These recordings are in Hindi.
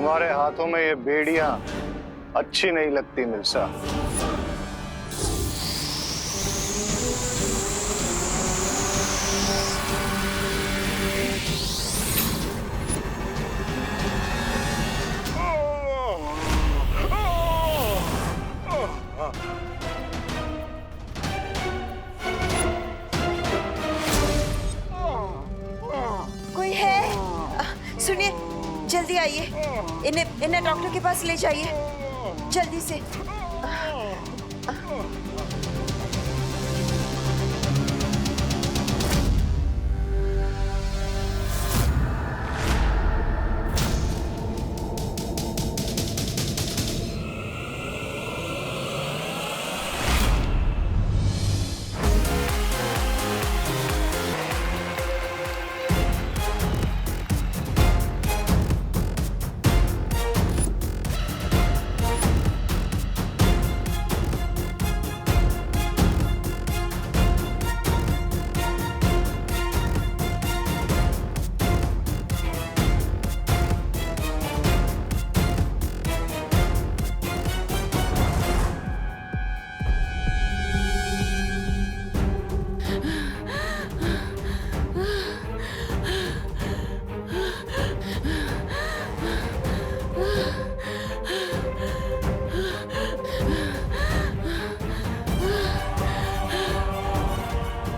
तुम्हारे हाथों में ये बेड़ियां अच्छी नहीं लगती मिर्जा। कोई है? सुनिए, जल्दी आइए, इन्हें डॉक्टर के पास ले जाइए जल्दी से।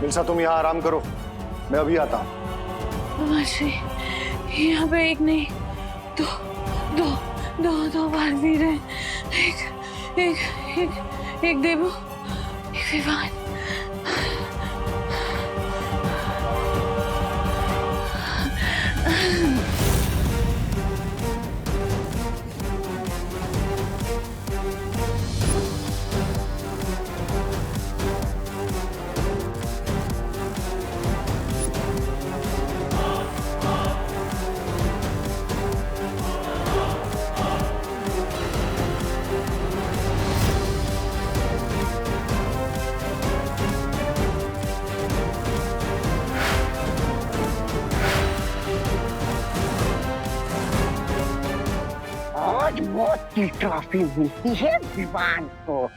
मिर्जा तुम यहाँ आराम करो, मैं अभी आता हूँ। मासी, यहाँ पे एक नहीं दो दो दो दो बार वीर है। एक एक एक एक देवू, एक विवान। आज मौत की ट्रॉफी मिलती है विवान को।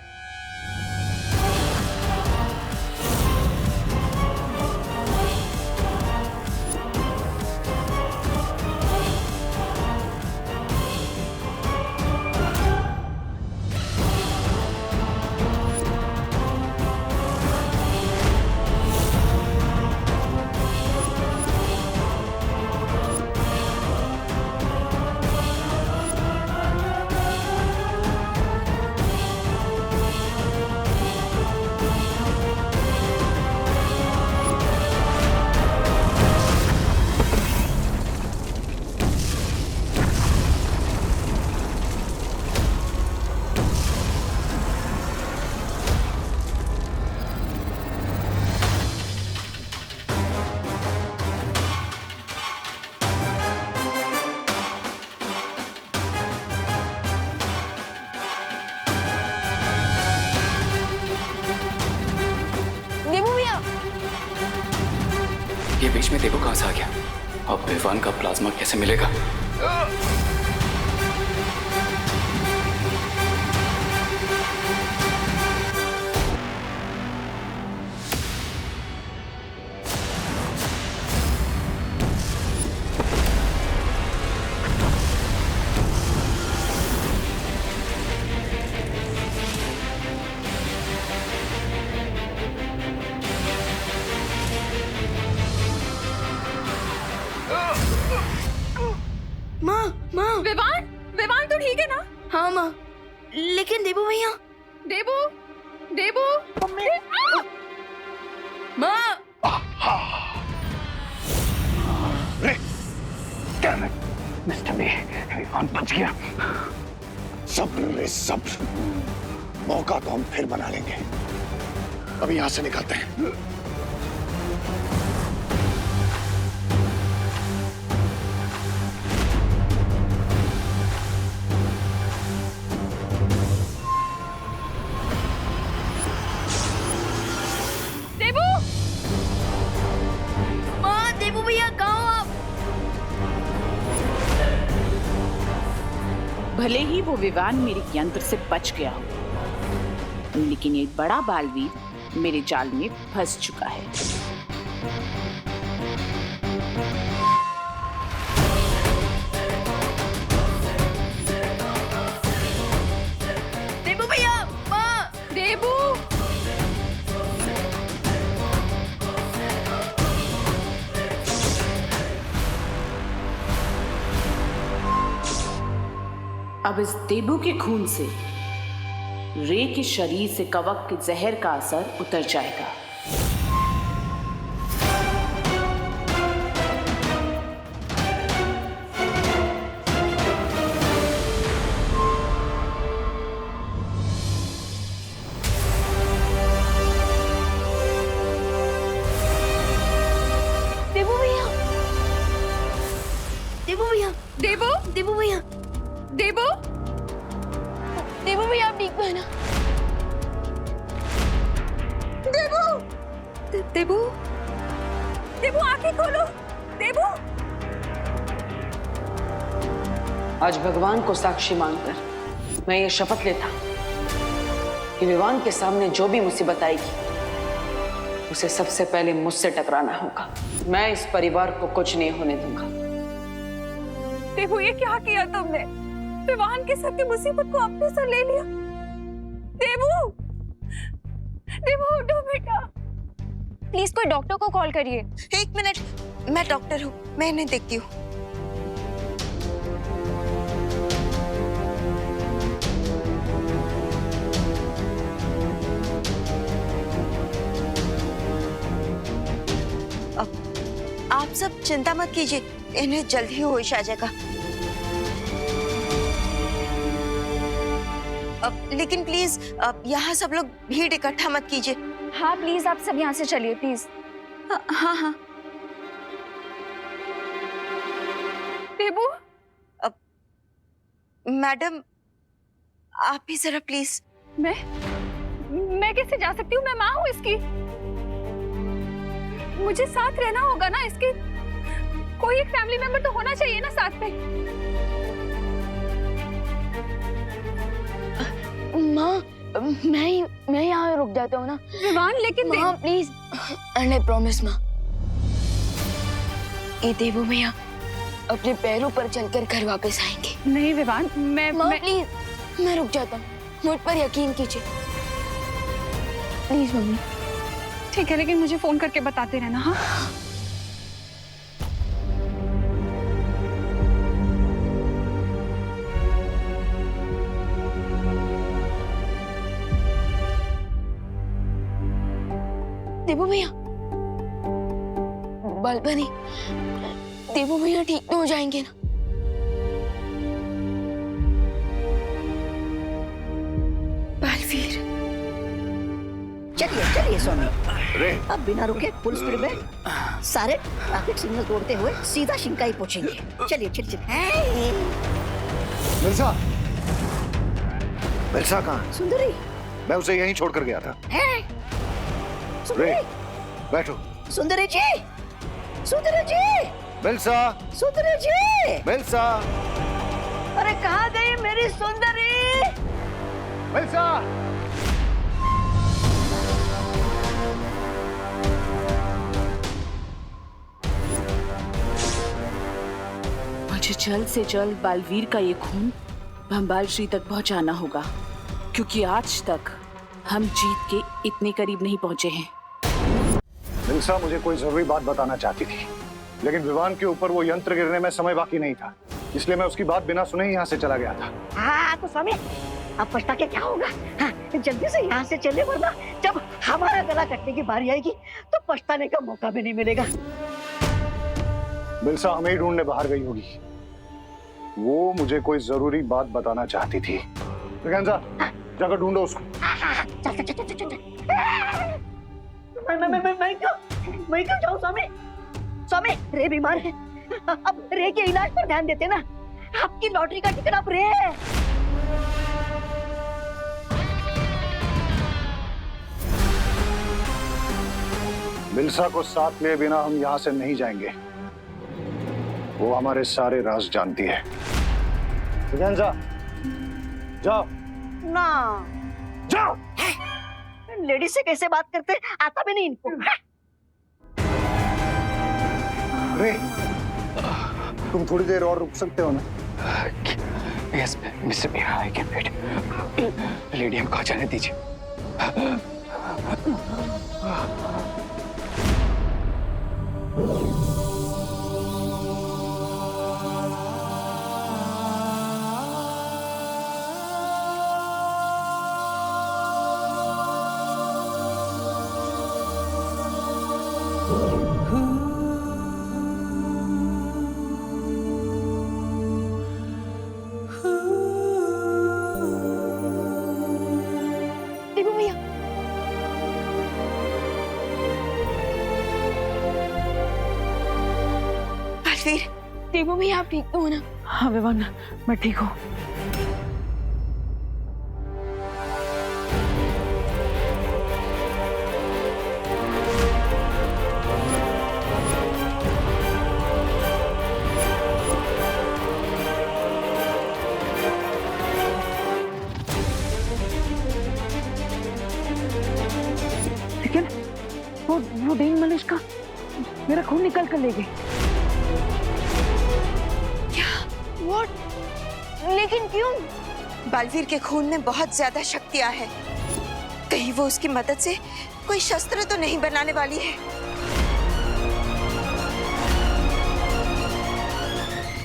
ये बीच में देवू कहां से आ गया? अब विवान का प्लाज्मा कैसे मिलेगा? विवान, विवान तो ठीक है ना? हाँ माँ, लेकिन देबू भैया। देबू, देबू, माँ। मिस्टर बी, विवान बच गया। सब्र रे सब्र, मौका तो हम फिर बना लेंगे। अभी यहाँ से निकलते हैं। भले ही वो विवान मेरे यंत्र से बच गया हो, लेकिन एक बड़ा बालवीर मेरे जाल में फंस चुका है। देबू भैया, माँ, देबू, अब इस देबू के खून से रे के शरीर से कवक के जहर का असर उतर जाएगा। देबू भैया, देबू भैया, देबू, देबू भैया, देबू, देबू भैया, आप ठीक है ना? देबू, देबू, देबू आंखें खोलो, देबू। आज भगवान को साक्षी मानकर मैं ये शपथ लेता कि विवान के सामने जो भी मुसीबत आएगी उसे सबसे पहले मुझसे टकराना होगा। मैं इस परिवार को कुछ नहीं होने दूंगा। देबू, ये क्या किया तुमने? विवान के सर की मुसीबत को अपने सर ले लिया। देबू, देबू उठो बेटा। प्लीज कोई डॉक्टर को कॉल करिए। एक मिनट, मैं डॉक्टर हूँ, मैं इन्हें देखती हूँ। आप सब चिंता मत कीजिए, इन्हें जल्द ही होश आ जाएगा। लेकिन प्लीज यहाँ सब लोग भीड़ इकट्ठा मत कीजिए। हाँ प्लीज, आप सब यहाँ से चलिए प्लीज। हाँ हाँ। देबू, मैडम, आप भी जरा प्लीज। मैं कैसे जा सकती हूँ? मैं माँ हूँ इसकी। मुझे साथ रहना होगा ना इसके। कोई एक फैमिली मेंबर तो होना चाहिए ना साथ में। माँ, मैं यहाँ रुक जाता हूँ ना। विवान, लेकिन माँ प्लीज, एंड आई प्रॉमिस माँ, ये देबू भैया अपने पैरों पर चलकर घर वापस आएंगे। नहीं विवान, माँ प्लीज, मैं रुक जाता हूँ, मुझ पर यकीन कीजिए प्लीज मम्मी। ठीक है, लेकिन मुझे फोन करके बताते रहना। हाँ, देबू भैया, बालपनी, देबू भैया ठीक तो हो जाएंगे ना? बालवीर, चलिए चलिए स्वामी, रे, अब बिना रुके फुल स्पीड में सारे ट्रैफिक सिग्नल तोड़ते हुए सीधा शिंकाई पहुंचेंगे। चलिए चलिए चलिए। मिल्सा, मिल्सा कहाँ? सुंदरी, मैं उसे यहीं छोड़कर गया था। सुंदरी, रे, बैठो। सुंदरी जी, सुंदरी जी, मिल्सा, सुंदरी जी, मिल्सा, अरे कहाँ गई मेरी सुंदरी? मिल्सा। मुझे जल्द से जल्द बालवीर का ये खून भंबाल श्री तक पहुंचाना होगा, क्योंकि आज तक हम जीत के इतने करीब नहीं पहुंचे हैं। मिल्सा मुझे कोई जरूरी बात बताना चाहती थी, लेकिन विवान के ऊपर वो यंत्र गिरने में समय बाकी नहीं था, इसलिए मैं उसकी बात बिना सुने ही यहाँ से चला गया था। हाँ तो स्वामी, अब पछता के क्या होगा? हाँ, जल्दी से यहाँ से चले, वरना जब हमारा गला कटने की बारी आएगी तो पछताने का मौका भी नहीं मिलेगा। मिल्सा हमें ही ढूंढने बाहर गई होगी। वो मुझे कोई जरूरी बात बताना चाहती थी। जाकर ढूंढो उसको। चल चल चल चल चल। मैं क्यों जाऊँ स्वामी? स्वामी, रे बीमार है, अब रे के इलाज पर ध्यान देते ना। आपकी लॉटरी का टिकट अब रे है। मिल्सा को साथ लिए बिना हम यहाँ से नहीं जाएंगे। वो हमारे सारे राज जानती है। जाओ ना, जाओ। लेडीज से कैसे बात करते आता भी नहीं इनको। रे, तुम थोड़ी देर और रुक सकते हो ना? Yes mister Miya, I can wait. Lady हमको आ जाने दीजिए। देवू भैया, बलवीर, देवू भैया आप ठीक तो हो ना? हाँ विवान, मैं ठीक हूँ। लेकिन वो डेन मलिश का मेरा खून निकल कर ले गई। What? लेकिन क्यों? बलवीर के खून में बहुत ज्यादा शक्तियां हैं। कहीं वो उसकी मदद से कोई शस्त्र तो नहीं बनाने वाली है।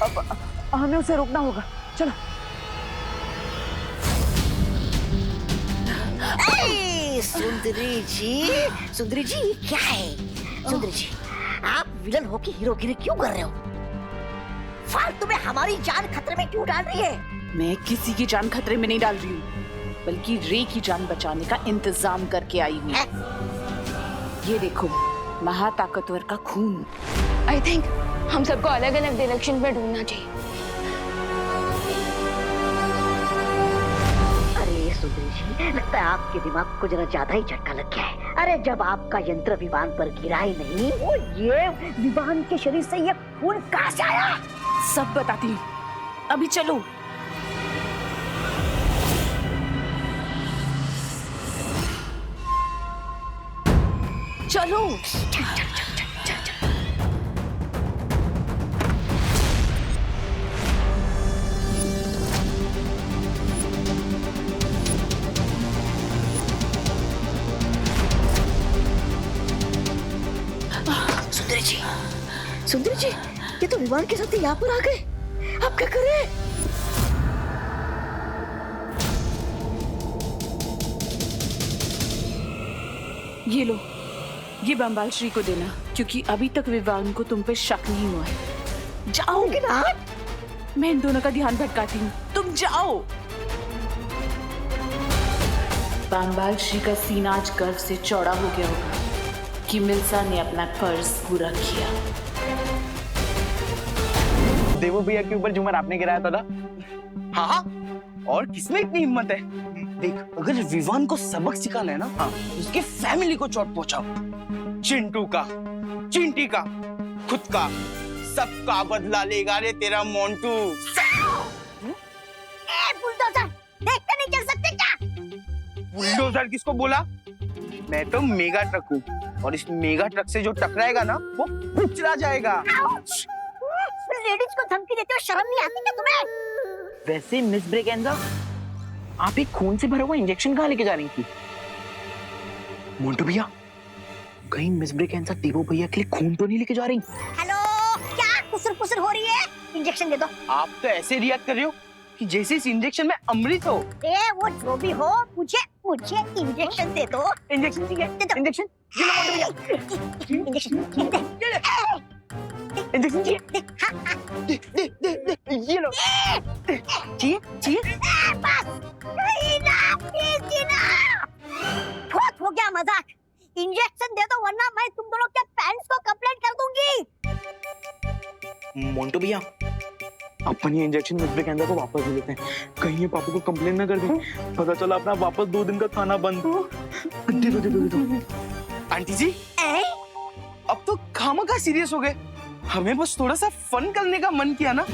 अब हमें उसे रोकना होगा, चलो। सुंदरी जी ये क्या है? सुंदरी जी, आप विलन होके हीरोगिरी क्यों कर रहे हो? फालतू में हमारी जान खतरे में क्यों डाल रही है? मैं किसी की जान खतरे में नहीं डाल रही हूँ, बल्कि रे की जान बचाने का इंतजाम करके आई हूँ। ये देखो, महाताकतवर का खून। आई थिंक हम सबको अलग अलग डायरेक्शन में ढूंढना चाहिए। अरे सुंदरी जी, लगता है आपके दिमाग को जरा ज्यादा ही झटका लग गया है। अरे जब आपका यंत्र विमान पर गिरा ही नहीं, वो ये विमान के शरीर से ये खून कहाँ से आया? सब बताती हूँ, अभी चलो। चलो। सुंदरी जी, ये तो विमान के साथ यहाँ पर आ गए। अब क्या करें? ये लो, ये बंबाल श्री को देना, क्योंकि अभी तक विवान को तुम पे शक नहीं हुआ है। जाओ ना, मैं इन दोनों का ध्यान भटकाती हूँ, तुम जाओ। बंबाल श्री का सीना आज गर्व से चौड़ा हो गया होगा कि मिल्सा ने अपना फर्ज पूरा किया। देवो भैया के ऊपर झूमर आपने गिराया था ना? हाँ, और किसमें इतनी हिम्मत है? देख, अगर विवान को सबक सिखाना है ना, हाँ, उसके फैमिली को चोट पहुंचाओ। चिंटू का, चिंटी का, खुद का, सबका बदला लेगा रे तेरा मोंटू। बुलडोजर, देखते नहीं चल सकते क्या? बुलडोजर किसको बोला? मैं तो मेगा ट्रक हूँ, और इस मेगा ट्रक से जो टकराएगा ना, वो कुचला जाएगा। लेडीज को धमकी देते हो, शर्म नहीं आती क्या तुम्हें? वैसे मिस ब्रेगेंजा, आप एक खून से भरा हुआ इंजेक्शन कहाँ लेके जा रही थी? मोंटू भैया, कहीं मिस ब्रेगेंजा देवो भैया के लिए खून तो नहीं लेके जा रही? हेलो, क्या कुसर हो रही है? इंजेक्शन दे दो। आप तो ऐसे रिएक्ट कर रही हो कि जैसे इस इंजेक्शन में अमृत हो। वो जो भी हो, मुझे इंजेक्शन दे दो। इंजेक्शन ठीक है? इंजेक्शन ये लो मोंटू भैया। इंजेक्शन इंजेक्शन चाहिए? दे, ये लो। चाहिए? बस, बहुत हो गया मजाक। इंजेक्शन दे दो, वरना मैं तुम दोनों के पेरेंट्स को कंप्लेंट कर दूंगी। मोंटू भैया, अपन ये इंजेक्शन मिस ब्रेगेंजा को वापस दे देते हैं, कहीं ये पापा को कंप्लेन ना कर दे। पता चला अपना वापस 2 दिन का खाना बंद। दे दो। आंटी जी, अब तो खामखा सीरियस हो गए। हमें बस थोड़ा सा फन करने का मन किया ना,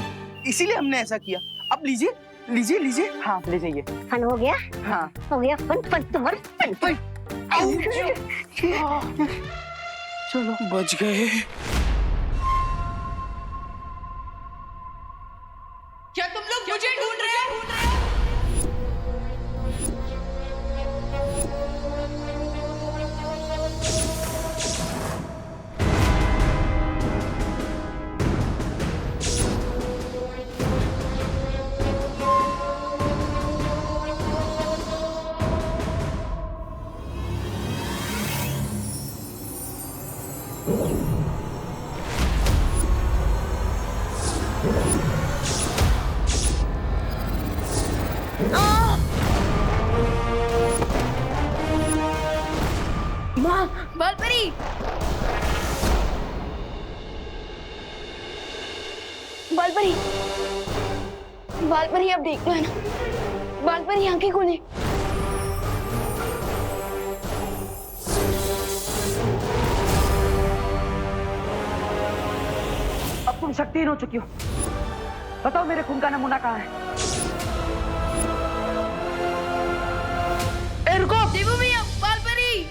इसीलिए हमने ऐसा किया। अब लीजिए, लीजिए लीजिए, हाँ ले जाइए। फन हो गया? हाँ हो गया फन, फन तुम्हारा फन, फन। चलो बच गए। क्या तुम लोग मुझे ढूंढ रहे हो? बालपरी, बालपरी, बालपरी, अब देखना है ना। बालपरी आंखें खोले। अब तुम शक्तिहीन हो चुकी हो। बताओ मेरे खून का नमूना कहाँ है? ए रुको! देवू भैया, बालपरी।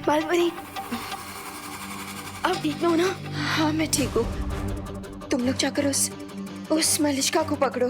बालपरी, आप ठीक हो ना? हाँ मैं ठीक हूँ। तुम लोग जाकर उस मलिष्का को पकड़ो।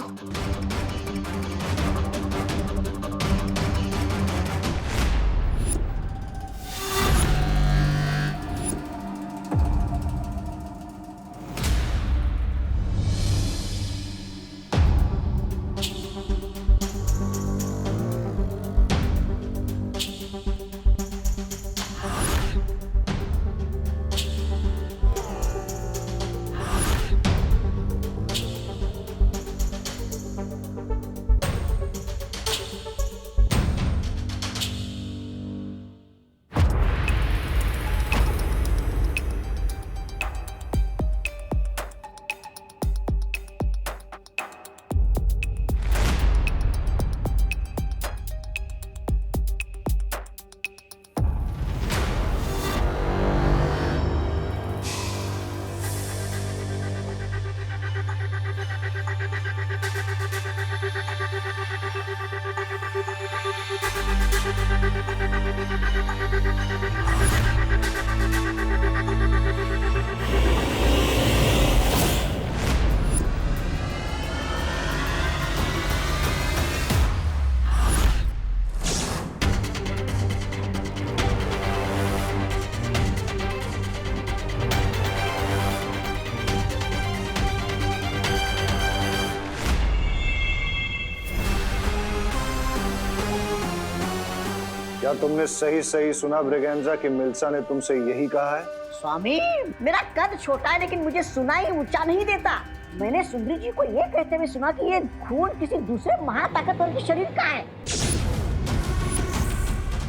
क्या तुमने सही सही सुना ब्रिगेंजा कि मिल्सा ने तुमसे यही कहा है? स्वामी, मेरा कद छोटा है लेकिन मुझे सुनाई ऊंचा नहीं देता। मैंने सुंदरी जी को ये कहते हुए सुना कि ये खून किसी दूसरे महाताकतवर के शरीर का है।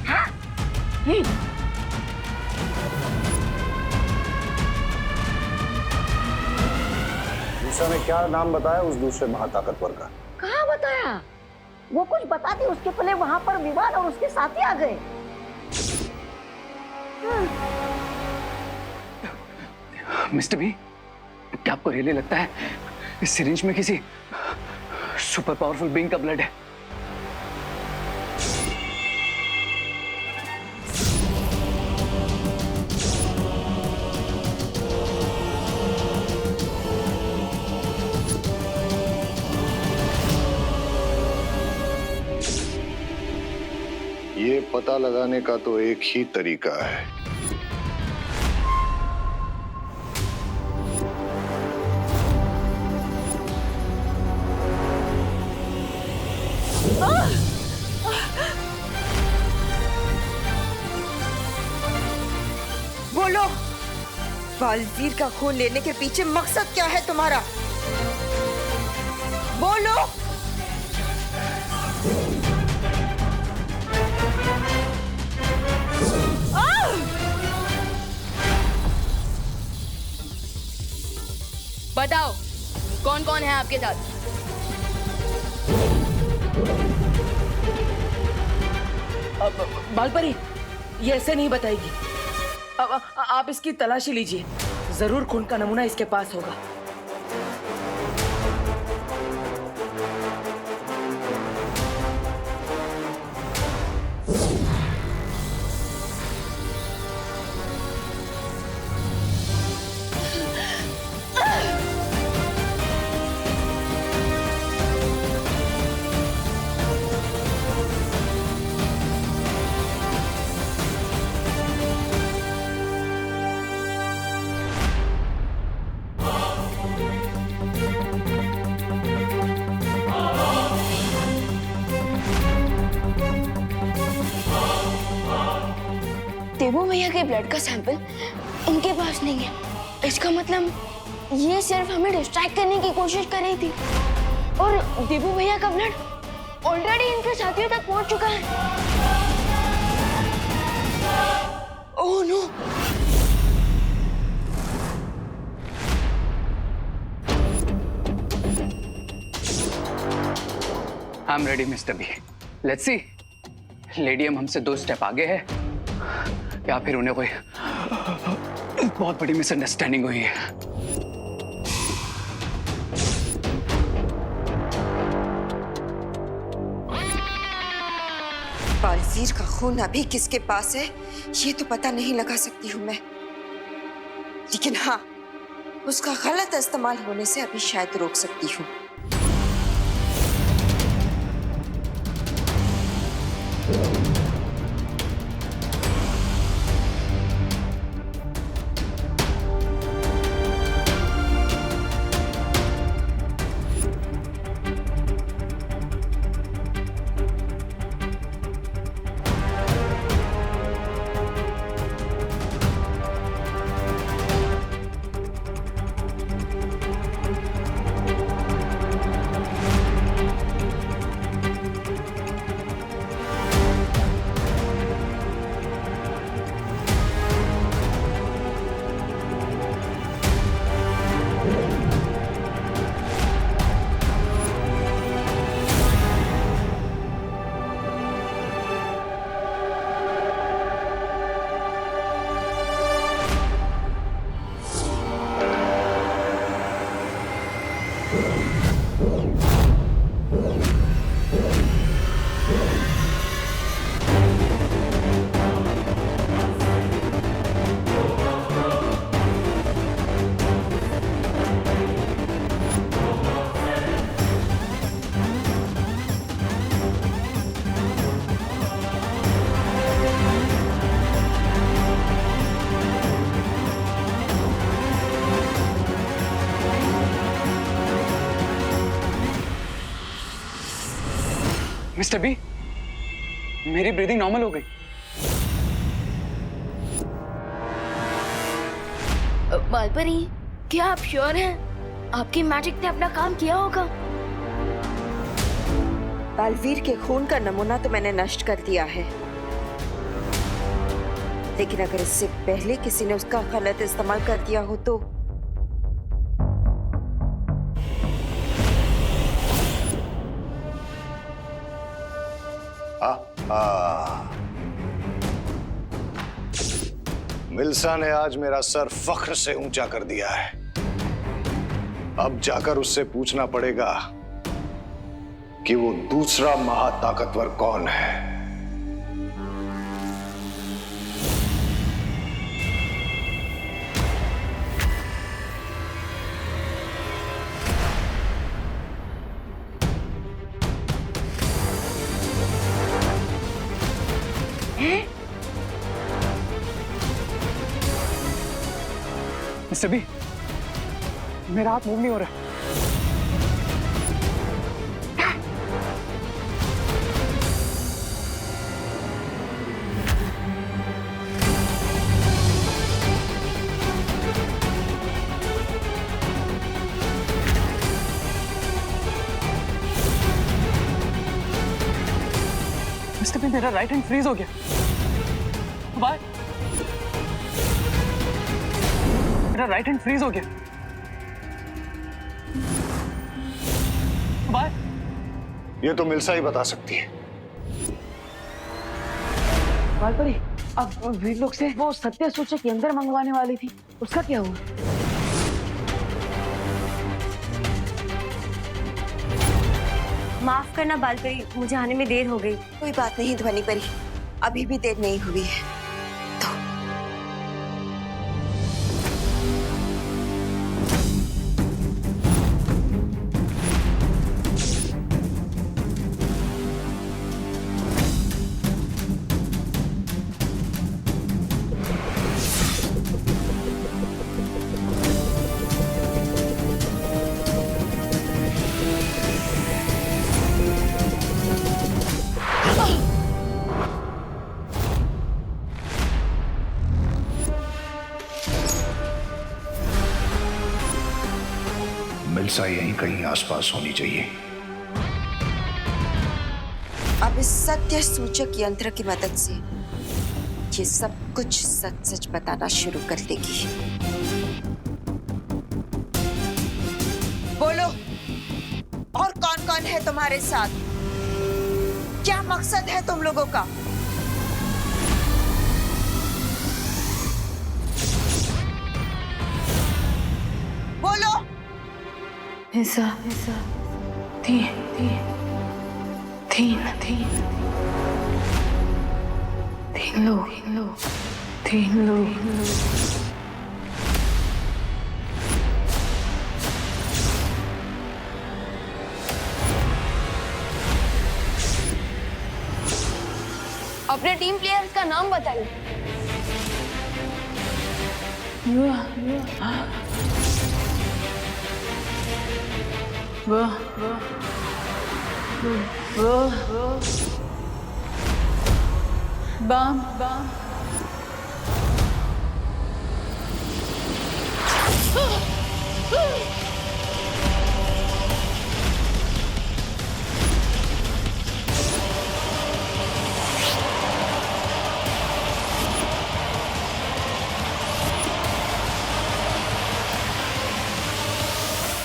हाँ? मिल्सा ने क्या नाम बताया उस दूसरे महाताकतवर का? कहाँ बताया? वो कुछ बताती, उसके पहले वहां पर विवान और उसके साथी आ गए। मिस्टर बी, क्या आपको रियली लगता है इस सिरिंज में किसी सुपर पावरफुल बीइंग का ब्लड है? ये पता लगाने का तो एक ही तरीका है। बोलो, बालवीर का खून लेने के पीछे मकसद क्या है तुम्हारा? बोलो। बताओ कौन कौन है आपके साथ? बालपरी ये ऐसे नहीं बताएगी। अब आप इसकी तलाशी लीजिए, जरूर खून का नमूना इसके पास होगा। देवू भैया के ब्लड का सैंपल इनके पास नहीं है। इसका मतलब ये सिर्फ हमें डिस्ट्रैक्ट करने की कोशिश कर रही थी और देवू भैया का ब्लड ऑलरेडी इनके साथियों तक पहुंच चुका है। Oh no! I am ready mister B. Let's see, लेडियम हमसे 2 स्टेप आगे है या फिर उन्हें कोई बहुत बड़ी मिसअंडरस्टैंडिंग हुई है। बालवीर का खून अभी किसके पास है ये तो पता नहीं लगा सकती हूँ मैं, लेकिन हाँ, उसका गलत इस्तेमाल होने से अभी शायद रोक सकती हूँ। मिस्टर बी, मेरी ब्रीदिंग नॉर्मल हो गई। बालपरी, क्या आप श्योर हैं आपकी मैजिक ने अपना काम किया होगा? बालवीर के खून का नमूना तो मैंने नष्ट कर दिया है, लेकिन अगर इससे पहले किसी ने उसका गलत इस्तेमाल कर दिया हो तो मिल्सा ने आज मेरा सर फख्र से ऊंचा कर दिया है। अब जाकर उससे पूछना पड़ेगा कि वो दूसरा महाताकतवर कौन है। मिस्टर बी, मेरा हाथ मूव नहीं हो रहा। मिस्टर बी, मेरा राइट हैंड फ्रीज हो गया। Why? मेरा राइट हैंड फ्रीज हो गया। बाय? ये तो मिल्सा ही बता सकती है। बालपरी, अब वीर लोग से वो सत्य सूचक यंत्र मंगवाने वाली थी, उसका क्या हुआ? माफ करना बालपरी, मुझे आने में देर हो गई। कोई बात नहीं ध्वनि परी, अभी भी देर नहीं हुई है। मिल्सा यहीं कहीं आसपास होनी चाहिए। अब इस सत्य सूचक यंत्र की मदद से ये सब कुछ सच सच बताना शुरू कर देगी। बोलो, और कौन कौन है तुम्हारे साथ? क्या मकसद है तुम लोगों का? बोलो। ऐसा तीन लोग अपने टीम प्लेयर्स का नाम बताइए। बम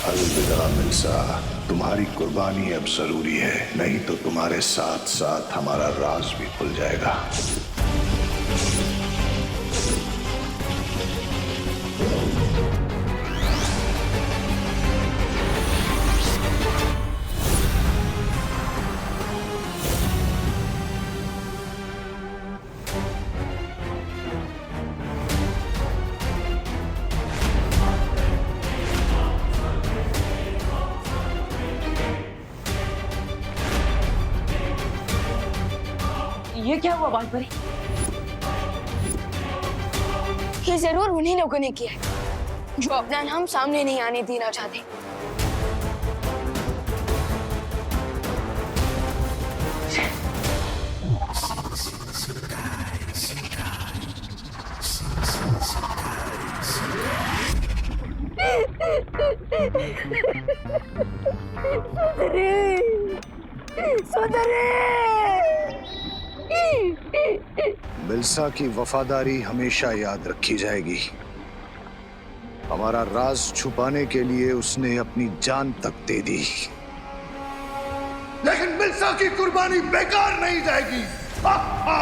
अलविदा मिल्सा, तुम्हारी कुर्बानी अब जरूरी है, नहीं तो तुम्हारे साथ साथ हमारा राज भी खुल जाएगा। ये क्या हुआ बालपरी? ये जरूर उन्हीं लोगों ने किया है जो अपना नाम सामने नहीं आने देना चाहते। मिल्सा की वफादारी हमेशा याद रखी जाएगी। हमारा राज छुपाने के लिए उसने अपनी जान तक दे दी, लेकिन मिल्सा की कुर्बानी बेकार नहीं जाएगी। हा, हा।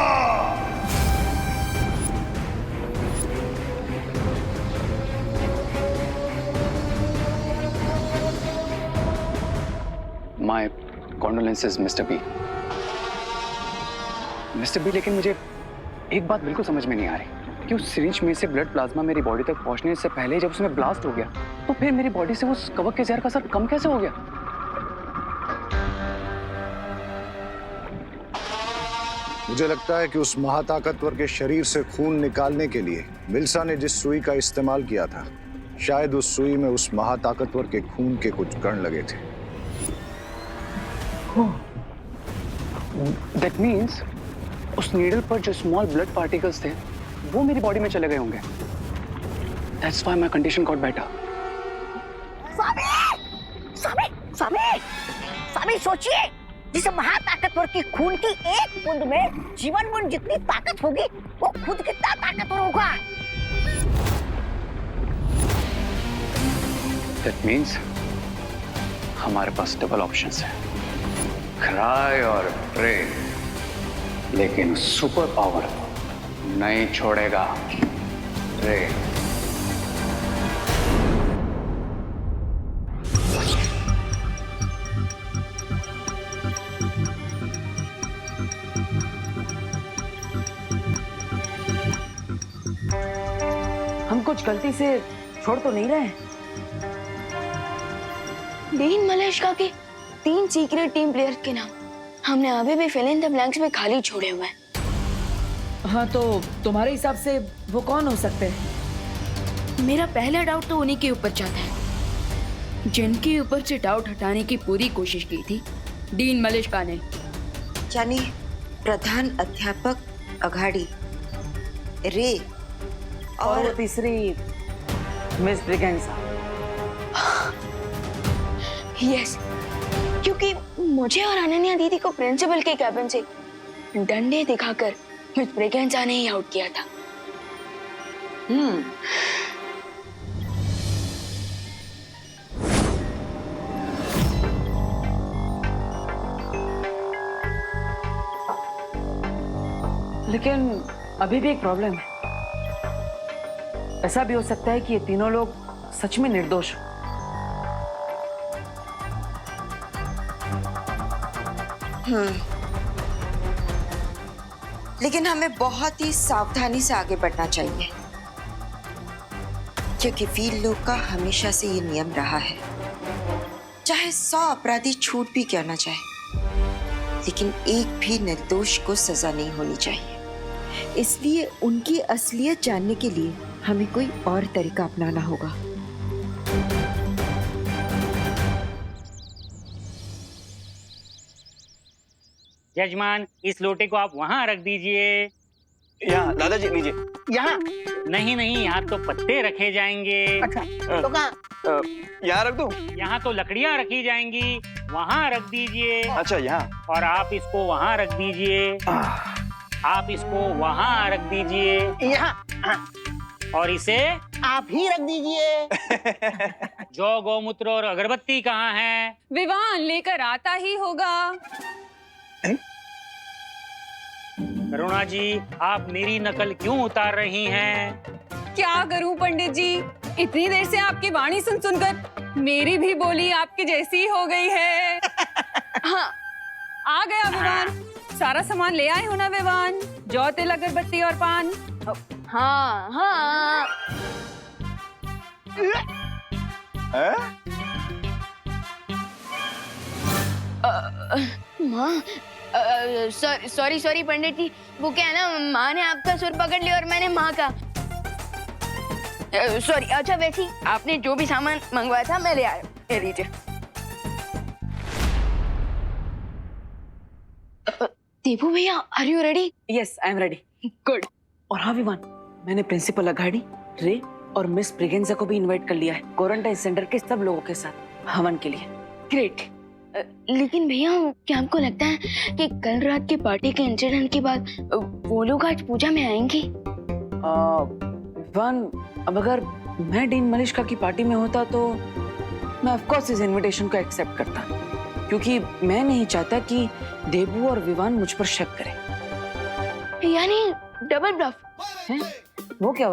My condolences mister B. Mister B, लेकिन मुझे एक बात बिल्कुल समझ में नहीं आ रही कि उस सिरिंज में से ब्लड प्लाज्मा मेरी बॉडी तक पहुंचने से पहले जब उसमें ब्लास्ट हो गया तो फिर मेरी बॉडी से उस कवक के जहर का असर कम कैसे हो गया? मुझे लगता है कि उस महाताकतवर के शरीर से खून निकालने के लिए मिल्सा ने जिस सुई का इस्तेमाल किया था, शायद उस सुई में उस महाताकतवर के खून के कुछ कण लगे थे। That means उस नीडल पर जो स्मॉल ब्लड पार्टिकल्स थे वो मेरी बॉडी में चले गए होंगे। That's why my condition got better. स्वामी सोचिए, जिस महाताकतवर की खून की एक बूंद में जीवन बूंद जितनी ताकत होगी, वो खुद कितना ताकतवर होगा। That means हमारे पास डबल ऑप्शंस हैं, क्राई और प्रे, लेकिन सुपर पावर नहीं छोड़ेगा प्रे। हम कुछ गलती से छोड़ तो नहीं रहे? डीन मलेशिया के 3 सीक्रेट टीम प्लेयर्स के नाम हमने अभी भी फिल इन द ब्लैंक्स में खाली छोड़े हुए हैं। हाँ, तो तुम्हारे हिसाब से वो कौन हो सकते हैं? मेरा पहला डाउट तो उन्हीं के ऊपर जाता है जिनके ऊपर से डाउट हटाने की पूरी कोशिश की थी डीन मलेशिया ने, यानी प्रधान अध्यापक अघाड़ी, रे और वो तीसरी मिस ब्रिगेंजा। यस, क्योंकि मुझे और अनन्या दीदी को प्रिंसिपल के कैबिन से डंडे दिखाकर मिस ब्रिगेंजा ने ही आउट किया था। लेकिन अभी भी एक प्रॉब्लम है। ऐसा भी हो सकता है कि ये तीनों लोग सच में निर्दोष हो। लेकिन हमें बहुत ही सावधानी से आगे बढ़ना चाहिए, क्योंकि वीर लोग का हमेशा से ये नियम रहा है, चाहे 100 अपराधी छूट भी क्यों ना जाए, लेकिन एक भी निर्दोष को सजा नहीं होनी चाहिए। इसलिए उनकी असलियत जानने के लिए हमें कोई और तरीका अपनाना होगा। जजमान, इस लोटे को आप वहाँ रख दीजिए। यहाँ दादाजी लीजिए। यहाँ नहीं नहीं, यहाँ तो पत्ते रखे जाएंगे। अच्छा, तो कहाँ? यहाँ रख दूँ? यहाँ तो लकड़ियाँ रखी जाएंगी, वहाँ रख दीजिए। अच्छा, यहाँ। और आप इसको वहाँ रख दीजिए। आप इसको वहाँ रख दीजिए। यहाँ। और इसे आप ही रख दीजिए। जौ, गौमूत्र और अगरबत्ती कहाँ है? विवान लेकर आता ही होगा। करुणा जी, आप मेरी नकल क्यों उतार रही हैं? क्या करूं पंडित जी, इतनी देर से आपकी वाणी सुन सुनकर मेरी भी बोली आपकी जैसी हो गई है। हाँ, आ गया विवान। सारा सामान ले आए हो ना विवान? जौ, तिल, अगरबत्ती और पान। हाँ हाँ। माँ, सॉरी पंडित जी, वो क्या है ना, माँ ने आपका सुर पकड़ लिया और मैंने माँ का। सॉरी। अच्छा, वैसे ही आपने जो भी सामान मंगवाया था मैं ले आया। ये लीजिए। देवू भैया, are you ready? Yes, I am ready. Good. और हाँ विवान, मैंने प्रिंसिपल अघाड़ी, रे और मिस ब्रिगेंजा को भी इनवाइट कर लिया है क्वारंटाइन सेंटर के सब लोगों के साथ हवन के लिए। ग्रेट। लेकिन भैया, क्या आपको लगता है कि कल रात की पार्टी के इंसिडेंट के बाद वो लोग आज पूजा में आएंगे? विवान, अब अगर मैं डीन मलेशिया की पार्टी में होता तो मैं ऑफ कोर्स इस इनविटेशन को एक्सेप्ट करता, क्योंकि मैं नहीं चाहता कि देबू और विवान मुझ पर शक करें। यानी डबल ब्लफ? वो क्या?